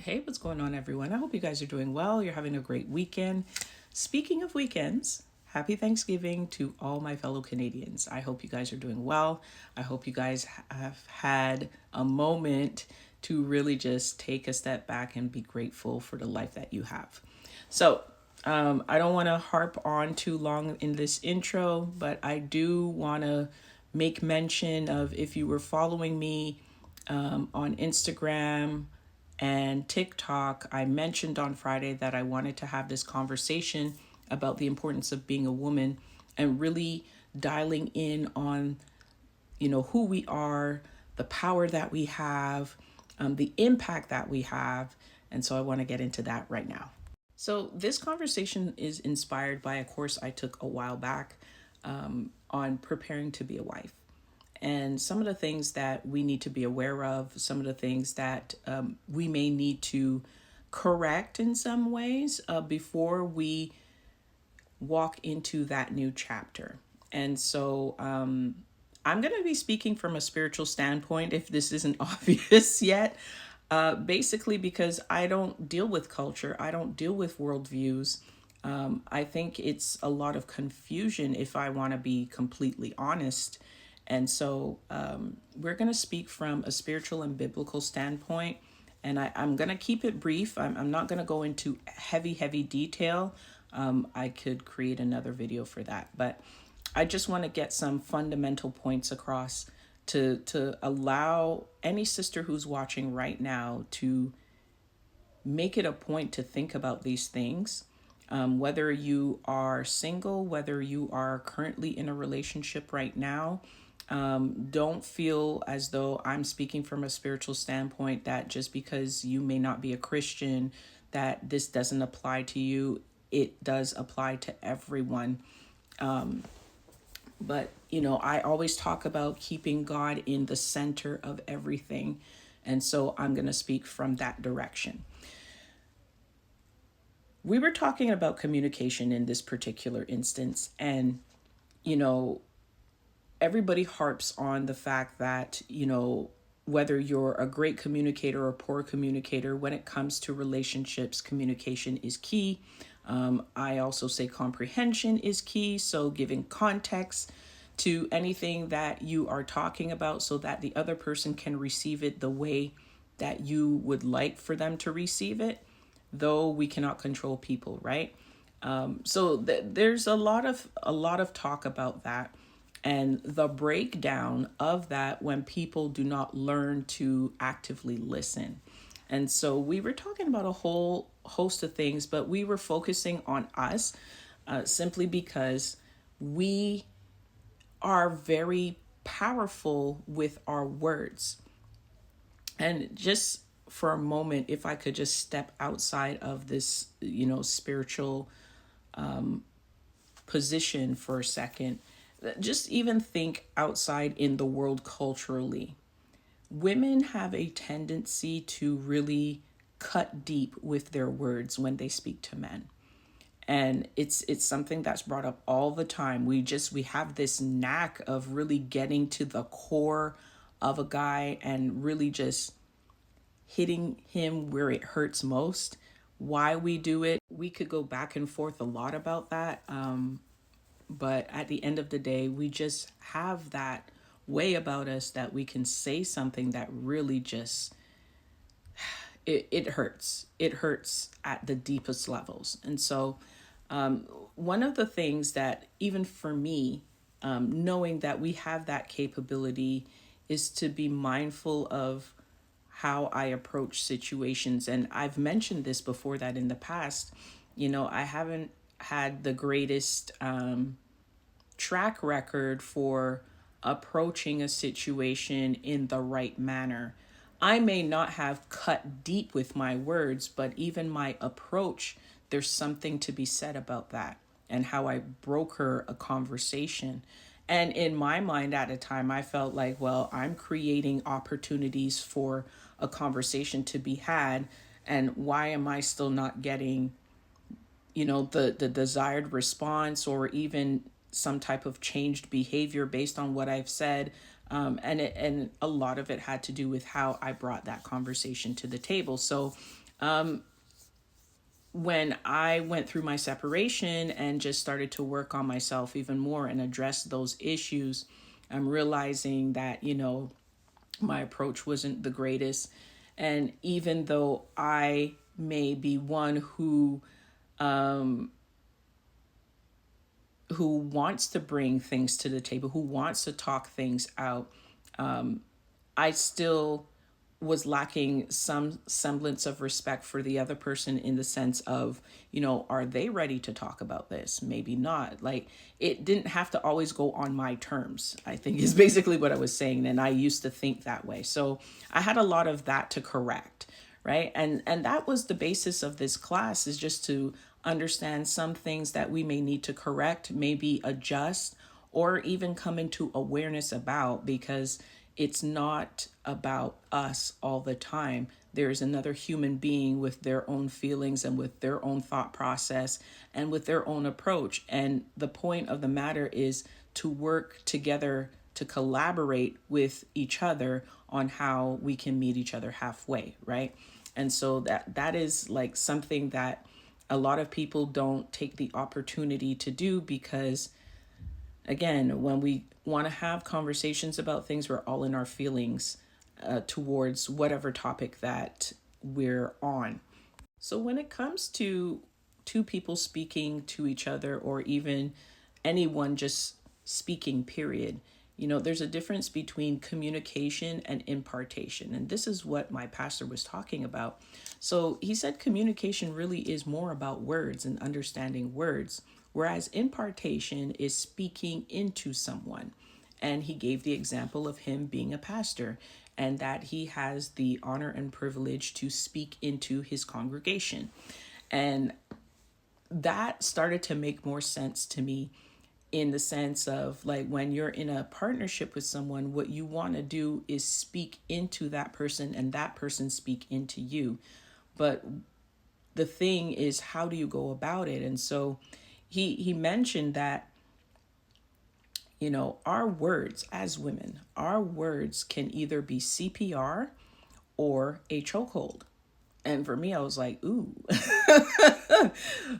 Hey, what's going on, everyone? I hope you guys are doing well. You're having a great weekend. Speaking of weekends, happy Thanksgiving to all my fellow Canadians. I hope you guys are doing well. I hope you guys have had a moment to really just take a step back and be grateful for the life that you have. So, I don't want to harp on too long in this intro, but I do want to make mention of if you were following me on Instagram and TikTok, I mentioned on Friday that I wanted to have this conversation about the importance of being a woman and really dialing in on, who we are, the power that we have, the impact that we have. And so I want to get into that right now. So this conversation is inspired by a course I took a while back on preparing to be a wife. And some of the things that we need to be aware of, some of the things that we may need to correct in some ways before we walk into that new chapter. And so I'm going to be speaking from a spiritual standpoint if this isn't obvious yet. Basically, because I don't deal with culture, I don't deal with worldviews. I think it's a lot of confusion if I want to be completely honest. And so we're going to speak from a spiritual and biblical standpoint. And I'm going to keep it brief. I'm not going to go into heavy detail. I could create another video for that. But I just want to get some fundamental points across to allow any sister who's watching right now to make it a point to think about these things. Whether you are single, whether you are currently in a relationship right now, don't feel as though I'm speaking from a spiritual standpoint that just because you may not be a Christian, that this doesn't apply to you. It does apply to everyone. But, I always talk about keeping God in the center of everything. And so I'm going to speak from that direction. We were talking about communication in this particular instance. And, everybody harps on the fact that, whether you're a great communicator or a poor communicator, when it comes to relationships, communication is key. I also say comprehension is key. So giving context to anything that you are talking about so that the other person can receive it the way that you would like for them to receive it, though we cannot control people, right? There's a lot of talk about that and the breakdown of that when people do not learn to actively listen. And so we were talking about a whole host of things, but we were focusing on us simply because we are very powerful with our words. And just for a moment, if I could just step outside of this, spiritual position for a second, just even think outside in the world culturally. Women have a tendency to really cut deep with their words when they speak to men. And it's something that's brought up all the time. We have this knack of really getting to the core of a guy and really just hitting him where it hurts most. Why we do it, we could go back and forth a lot about that. But at the end of the day, we just have that way about us that we can say something that really just, it hurts. It hurts at the deepest levels. And so one of the things that even for me, knowing that we have that capability is to be mindful of how I approach situations. And I've mentioned this before that in the past, I haven't had the greatest track record for approaching a situation in the right manner. I may not have cut deep with my words, but even my approach, there's something to be said about that and how I broker a conversation. And in my mind at a time, I felt like, well, I'm creating opportunities for a conversation to be had. And why am I still not getting, the desired response or even some type of changed behavior based on what I've said? And a lot of it had to do with how I brought that conversation to the table. So When I went through my separation and just started to work on myself even more and address those issues, I'm realizing that, my approach wasn't the greatest. And even though I may be one who wants to bring things to the table, who wants to talk things out, I still was lacking some semblance of respect for the other person in the sense of, are they ready to talk about this? Maybe not. Like, it didn't have to always go on my terms, I think is basically what I was saying. And I used to think that way. So I had a lot of that to correct. Right. And that was the basis of this class, is just to understand some things that we may need to correct, maybe adjust, or even come into awareness about, because it's not about us all the time. There's another human being with their own feelings and with their own thought process and with their own approach. And the point of the matter is to work together, to collaborate with each other on how we can meet each other halfway, right? And so that is like something that a lot of people don't take the opportunity to do, because again, when we want to have conversations about things, we're all in our feelings towards whatever topic that we're on. So when it comes to two people speaking to each other, or even anyone just speaking, period, there's a difference between communication and impartation. And this is what my pastor was talking about. So he said communication really is more about words and understanding words, whereas impartation is speaking into someone. And he gave the example of him being a pastor, and that he has the honor and privilege to speak into his congregation. And that started to make more sense to me, in the sense of, like, when you're in a partnership with someone, what you want to do is speak into that person and that person speak into you. But the thing is, how do you go about it? And so he mentioned that, our words as women, our words can either be CPR or a chokehold. And for me, I was like, ooh,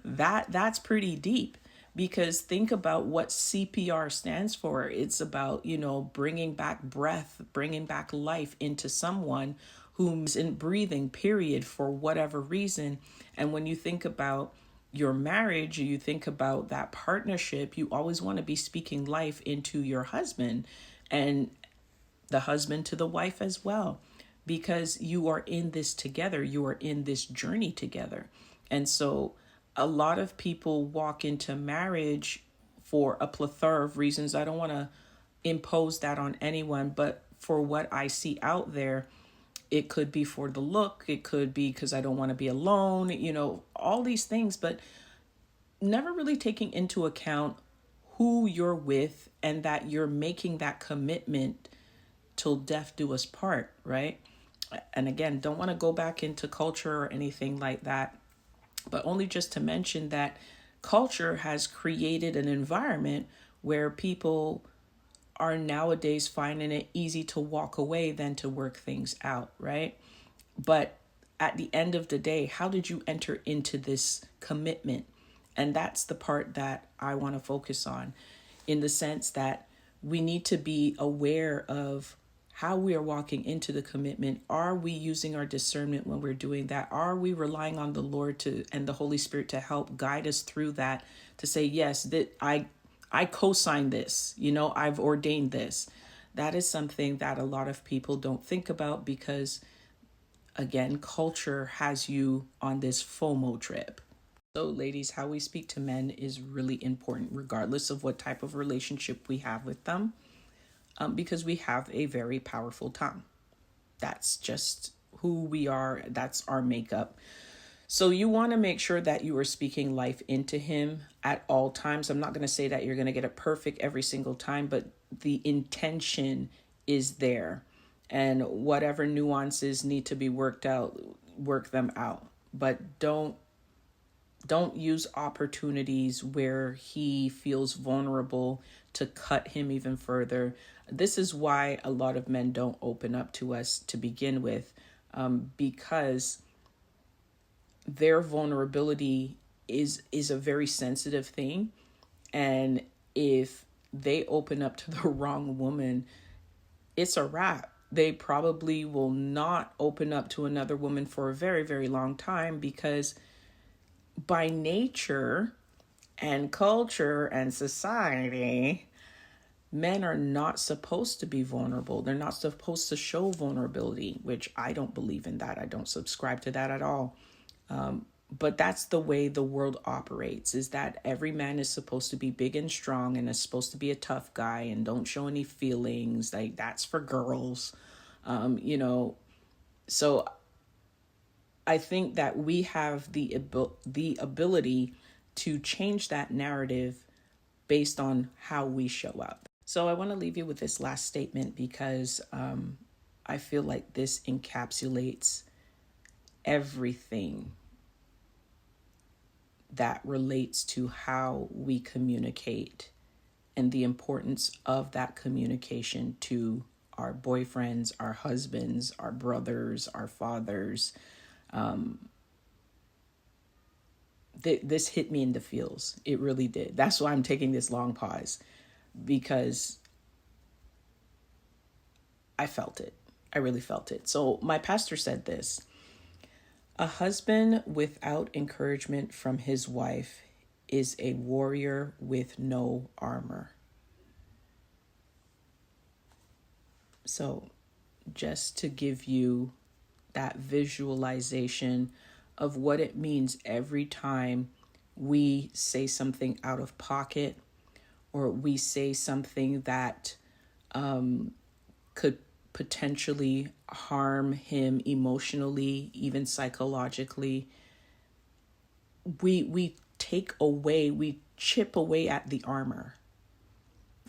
that's pretty deep. Because think about what CPR stands for. It's about, bringing back breath, bringing back life into someone who's in breathing, period, for whatever reason. And when you think about your marriage, you think about that partnership, you always want to be speaking life into your husband, and the husband to the wife as well, because you are in this together, you are in this journey together. And so a lot of people walk into marriage for a plethora of reasons. I don't want to impose that on anyone, but for what I see out there, it could be for the look, it could be because I don't want to be alone, all these things, but never really taking into account who you're with, and that you're making that commitment till death do us part, right? And again, don't want to go back into culture or anything like that, but only just to mention that culture has created an environment where people are nowadays finding it easy to walk away than to work things out, right? But at the end of the day, how did you enter into this commitment? And that's the part that I want to focus on, in the sense that we need to be aware of how we are walking into the commitment. Are we using our discernment when we're doing that? Are we relying on the Lord and the Holy Spirit to help guide us through that, to say, yes, that I co-sign this, I've ordained this. That is something that a lot of people don't think about, because again, culture has you on this FOMO trip. So, ladies, how we speak to men is really important, regardless of what type of relationship we have with them, because we have a very powerful tongue. That's just who we are. That's our makeup. So you want to make sure that you are speaking life into him at all times. I'm not going to say that you're going to get it perfect every single time, but the intention is there. And whatever nuances need to be worked out, work them out. But don't use opportunities where he feels vulnerable to cut him even further. This is why a lot of men don't open up to us to begin with, because their vulnerability is a very sensitive thing. And if they open up to the wrong woman, it's a wrap. They probably will not open up to another woman for a very, very long time, because by nature and culture and society, men are not supposed to be vulnerable. They're not supposed to show vulnerability, which I don't believe in that. I don't subscribe to that at all. But that's the way the world operates, is that every man is supposed to be big and strong and is supposed to be a tough guy and don't show any feelings. Like, that's for girls. you know, so I think that we have the ability to change that narrative based on how we show up. So I want to leave you with this last statement, because I feel like this encapsulates everything that relates to how we communicate and the importance of that communication to our boyfriends, our husbands, our brothers, our fathers. This hit me in the feels. It really did. That's why I'm taking this long pause, because I felt it. I really felt it. So my pastor said this: a husband without encouragement from his wife is a warrior with no armor. So just to give you that visualization of what it means every time we say something out of pocket, or we say something that could potentially harm him emotionally, even psychologically, we chip away at the armor.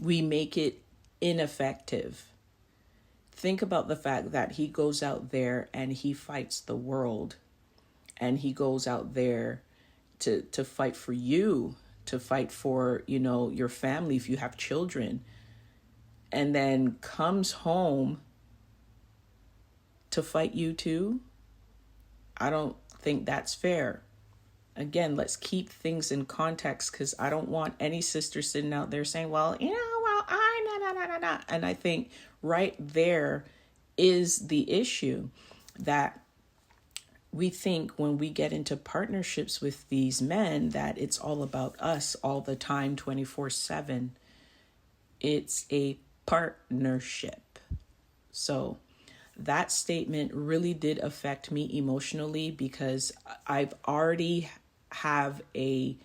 We make it ineffective. Think about the fact that he goes out there and he fights the world, and he goes out there to fight for you, to fight for, your family if you have children, and then comes home to fight you too. I don't think that's fair. Again, let's keep things in context, because I don't want any sister sitting out there saying, well, nah. And I think right there is the issue, that we think when we get into partnerships with these men that it's all about us all the time, 24/7. It's a partnership. So that statement really did affect me emotionally, because I've already have a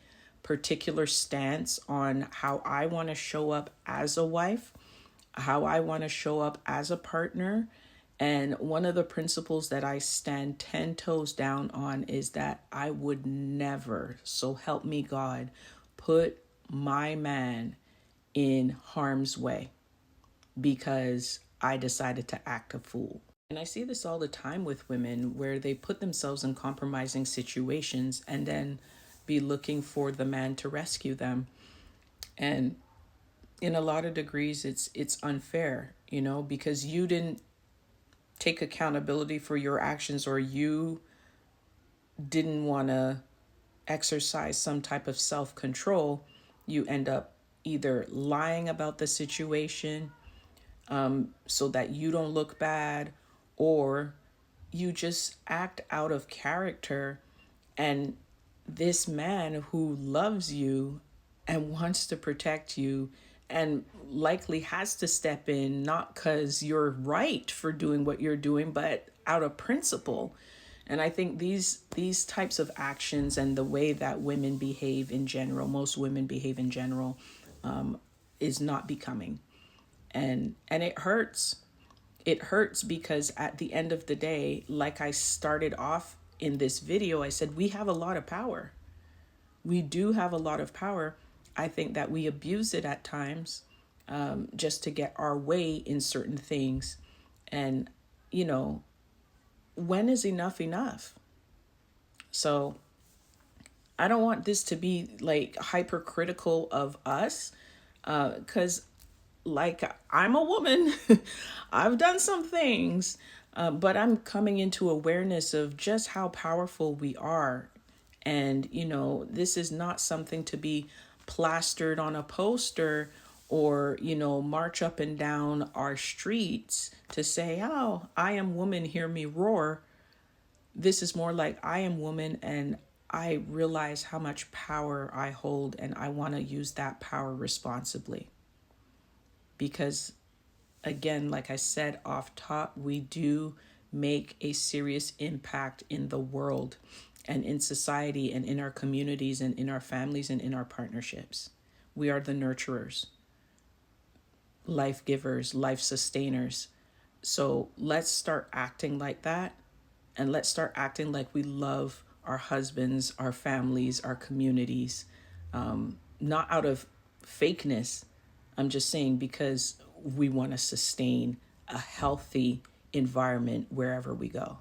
particular stance on how I want to show up as a wife, how I want to show up as a partner. And one of the principles that I stand 10 toes down on is that I would never, so help me God, put my man in harm's way because I decided to act a fool. And I see this all the time with women, where they put themselves in compromising situations and then be looking for the man to rescue them. And in a lot of degrees, it's unfair, because you didn't take accountability for your actions, or you didn't want to exercise some type of self-control. You end up either lying about the situation so that you don't look bad, or you just act out of character. And this man who loves you and wants to protect you and likely has to step in, not because you're right for doing what you're doing, but out of principle. And I think these types of actions and the way that women behave in general, most women behave in general, is not becoming. And it hurts. It hurts because at the end of the day, like I started off in this video, I said, we have a lot of power. We do have a lot of power. I think that we abuse it at times, just to get our way in certain things. And, when is enough enough? So I don't want this to be like hypercritical of us, because like, I'm a woman. I've done some things, But I'm coming into awareness of just how powerful we are. And, this is not something to be plastered on a poster or, march up and down our streets to say, oh, I am woman, hear me roar. This is more like I am woman and I realize how much power I hold and I want to use that power responsibly. Because again, like I said off top, we do make a serious impact in the world and in society and in our communities and in our families and in our partnerships. We are the nurturers, life givers, life sustainers. So let's start acting like that, and let's start acting like we love our husbands, our families, our communities, not out of fakeness. I'm just saying because we want to sustain a healthy environment wherever we go.